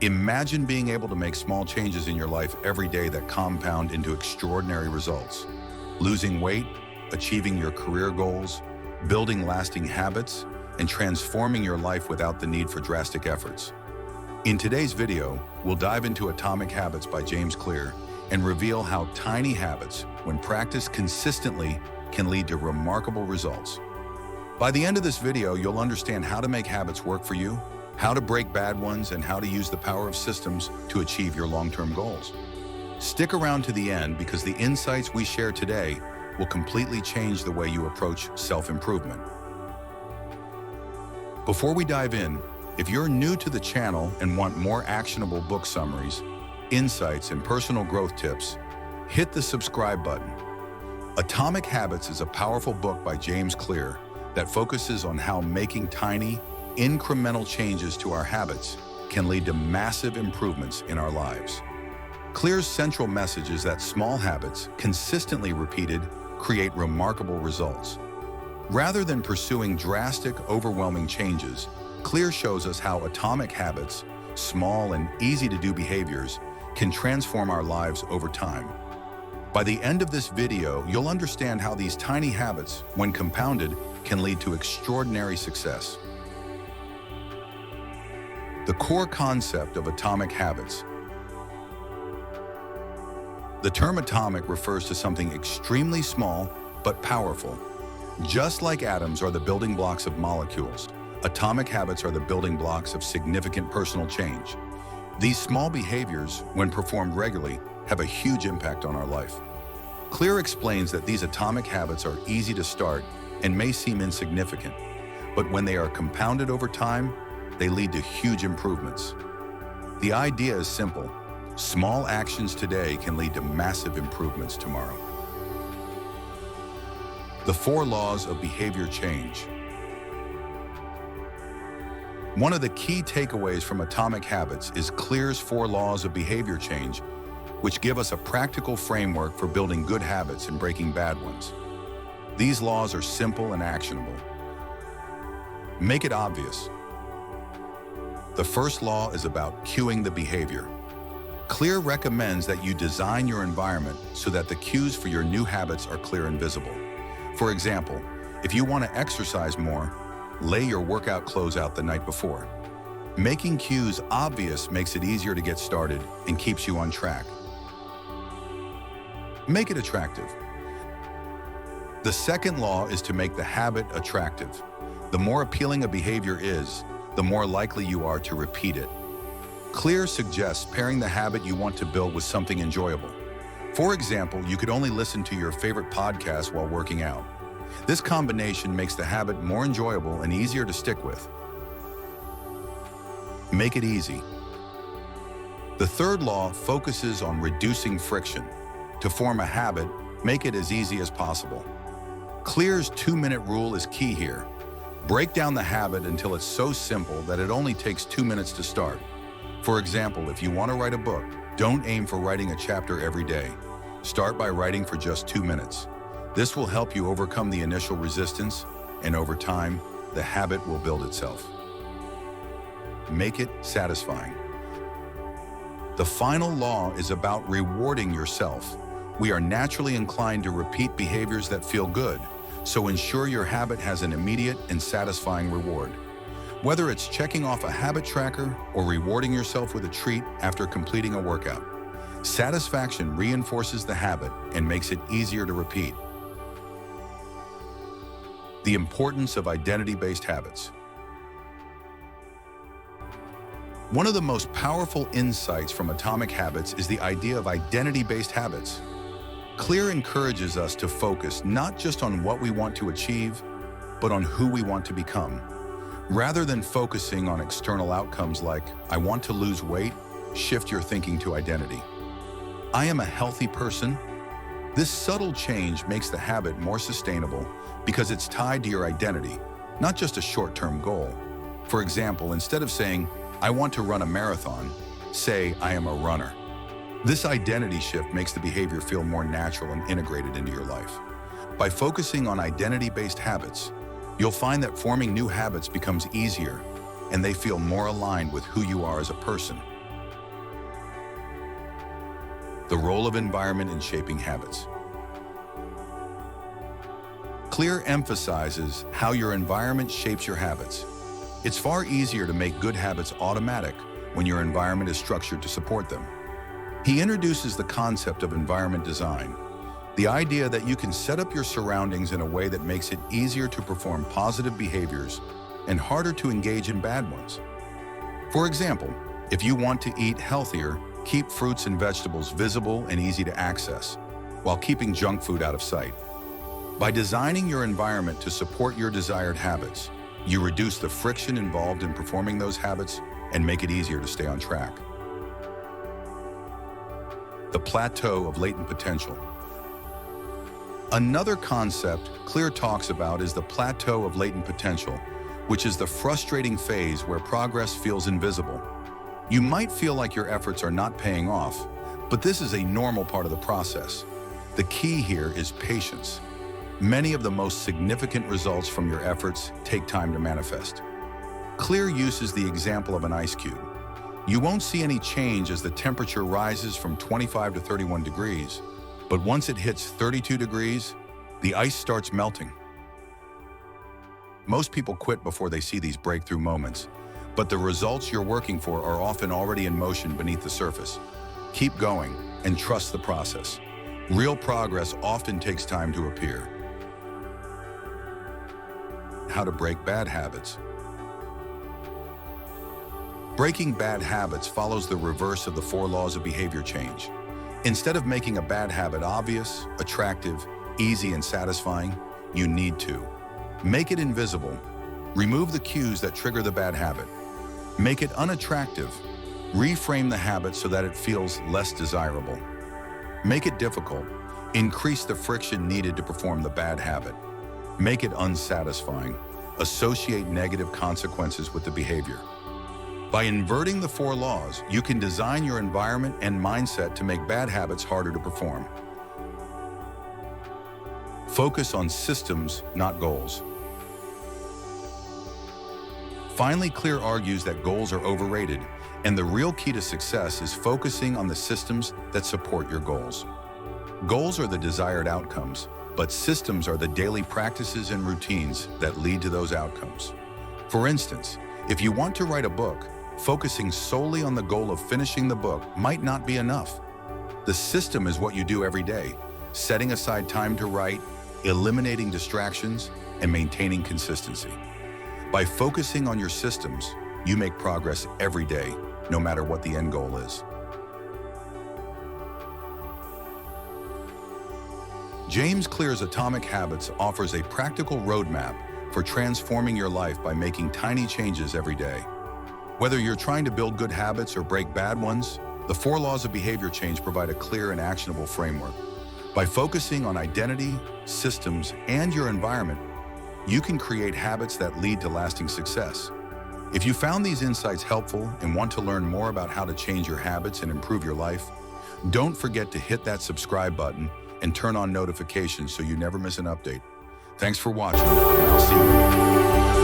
Imagine being able to make small changes in your life every day that compound into extraordinary results. Losing weight, achieving your career goals, building lasting habits, and transforming your life without the need for drastic efforts. In today's video, we'll dive into Atomic Habits by James Clear and reveal how tiny habits, when practiced consistently, can lead to remarkable results. By the end of this video, you'll understand how to make habits work for you, how to break bad ones, and how to use the power of systems to achieve your long-term goals. Stick around to the end because the insights we share today will completely change the way you approach self-improvement. Before we dive in, if you're new to the channel and want more actionable book summaries, insights, and personal growth tips, hit the subscribe button. Atomic Habits is a powerful book by James Clear that focuses on how making tiny, incremental changes to our habits can lead to massive improvements in our lives. Clear's central message is that small habits, consistently repeated, create remarkable results. Rather than pursuing drastic, overwhelming changes, Clear shows us how atomic habits, small and easy-to-do behaviors, can transform our lives over time. By the end of this video, you'll understand how these tiny habits, when compounded, can lead to extraordinary success. The core concept of atomic habits. The term atomic refers to something extremely small but powerful. Just like atoms are the building blocks of molecules, atomic habits are the building blocks of significant personal change. These small behaviors, when performed regularly, have a huge impact on our life. Clear explains that these atomic habits are easy to start and may seem insignificant, but when they are compounded over time, they lead to huge improvements. The idea is simple. Small actions today can lead to massive improvements tomorrow. The 4 laws of behavior change. One of the key takeaways from Atomic Habits is Clear's 4 laws of behavior change, which give us a practical framework for building good habits and breaking bad ones. These laws are simple and actionable. Make it obvious. The first law is about cueing the behavior. Clear recommends that you design your environment so that the cues for your new habits are clear and visible. For example, if you want to exercise more, lay your workout clothes out the night before. Making cues obvious makes it easier to get started and keeps you on track. Make it attractive. The second law is to make the habit attractive. The more appealing a behavior is, the more likely you are to repeat it. Clear suggests pairing the habit you want to build with something enjoyable. For example, you could only listen to your favorite podcast while working out. This combination makes the habit more enjoyable and easier to stick with. Make it easy. The third law focuses on reducing friction. To form a habit, make it as easy as possible. Clear's 2-minute rule is key here. Break down the habit until it's so simple that it only takes 2 minutes to start. For example, if you want to write a book, don't aim for writing a chapter every day. Start by writing for just 2 minutes. This will help you overcome the initial resistance, and over time, the habit will build itself. Make it satisfying. The final law is about rewarding yourself. We are naturally inclined to repeat behaviors that feel good, so ensure your habit has an immediate and satisfying reward. Whether it's checking off a habit tracker or rewarding yourself with a treat after completing a workout, satisfaction reinforces the habit and makes it easier to repeat. The importance of identity-based habits. One of the most powerful insights from Atomic Habits is the idea of identity-based habits. Clear encourages us to focus not just on what we want to achieve, but on who we want to become. Rather than focusing on external outcomes like, I want to lose weight, shift your thinking to identity. I am a healthy person. This subtle change makes the habit more sustainable because it's tied to your identity, not just a short-term goal. For example, instead of saying, I want to run a marathon, say, I am a runner. This identity shift makes the behavior feel more natural and integrated into your life. By focusing on identity-based habits, you'll find that forming new habits becomes easier and they feel more aligned with who you are as a person. the role of environment in shaping habits. Clear emphasizes how your environment shapes your habits. It's far easier to make good habits automatic when your environment is structured to support them. He introduces the concept of environment design, the idea that you can set up your surroundings in a way that makes it easier to perform positive behaviors and harder to engage in bad ones. For example, if you want to eat healthier, keep fruits and vegetables visible and easy to access, while keeping junk food out of sight. By designing your environment to support your desired habits, you reduce the friction involved in performing those habits and make it easier to stay on track. The plateau of latent potential. Another concept Clear talks about is the plateau of latent potential, which is the frustrating phase where progress feels invisible. You might feel like your efforts are not paying off, but this is a normal part of the process. The key here is patience. Many of the most significant results from your efforts take time to manifest. Clear uses the example of an ice cube. You won't see any change as the temperature rises from 25 to 31 degrees, but once it hits 32 degrees, the ice starts melting. Most people quit before they see these breakthrough moments, but the results you're working for are often already in motion beneath the surface. Keep going and trust the process. Real progress often takes time to appear. How to break bad habits. Breaking bad habits follows the reverse of the 4 laws of behavior change. Instead of making a bad habit obvious, attractive, easy, and satisfying, you need to make it invisible. Remove the cues that trigger the bad habit. Make it unattractive. Reframe the habit so that it feels less desirable. Make it difficult. Increase the friction needed to perform the bad habit. Make it unsatisfying. Associate negative consequences with the behavior. By inverting the 4 laws, you can design your environment and mindset to make bad habits harder to perform. Focus on systems, not goals. Finally, Clear argues that goals are overrated, and the real key to success is focusing on the systems that support your goals. Goals are the desired outcomes, but systems are the daily practices and routines that lead to those outcomes. For instance, if you want to write a book, focusing solely on the goal of finishing the book might not be enough. The system is what you do every day, setting aside time to write, eliminating distractions, and maintaining consistency. By focusing on your systems, you make progress every day, no matter what the end goal is. James Clear's Atomic Habits offers a practical roadmap for transforming your life by making tiny changes every day. Whether you're trying to build good habits or break bad ones, the 4 laws of behavior change provide a clear and actionable framework. By focusing on identity, systems, and your environment, you can create habits that lead to lasting success. If you found these insights helpful and want to learn more about how to change your habits and improve your life, don't forget to hit that subscribe button and turn on notifications so you never miss an update. Thanks for watching, and I'll see you later.